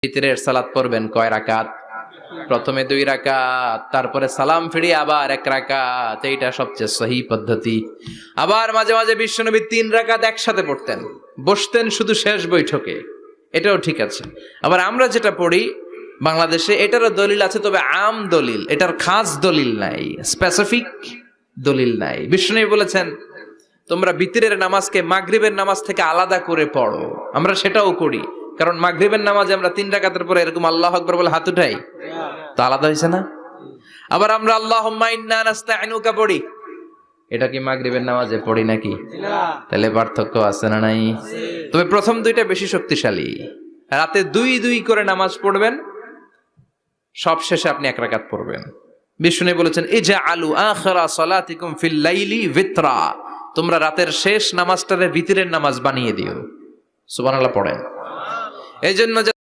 ভিতরের সালাত পড়বেন কয় রাকাত? প্রথমে 2 রাকাত, তারপরে সালাম ফিরিয়ে আবার 1 রাকাত। এইটা সবচেয়ে সহি পদ্ধতি। আবার মাঝে মাঝে বিশ্বনবী 3 রাকাত একসাথে পড়তেন, বসতেন শুধু শেষ বৈঠকে, এটাও ঠিক আছে। আবার আমরা যেটা পড়ি বাংলাদেশে, এটারও দলিল আছে, তবে আম দলিল, এটার খাস দলিল নাই, স্পেসিফিক দলিল নাই। বিশ্বনবী বলেছেন তোমরা বিতরের নামাজকে মাগরিবের নামাজ থেকে আলাদা করে পড়ো। আমরা সেটাও করি, কারণ মাগরিবের নামাজে আমরা 3 রাকাতের পরে এরকম আল্লাহু আকবার বলে হাত উঠাই, তো আলাদা হয়েছে না? আবার আমরা আল্লাহুম্মা ইন্না নাস্তাইনুকা পড়ি, এটা কি মাগরিবের নামাজে পড়ি নাকি? তাহলে পার্থক্য আছে না নাই? তবে প্রথম 2টা বেশি শক্তিশালী। রাতে 2 করে নামাজ পড়বেন, সব শেষে আপনি 1 রাকাত পড়বেন। বিষ্ণু বলেছেন ইজআলু আখিরা সালাতিকুম ফিল লাইলি বিতরা, তোমরা রাতের শেষ নামাজটারে বিতরের নামাজ বানিয়ে দিও। সুবহানাল্লাহ পড়েন। এই জন্য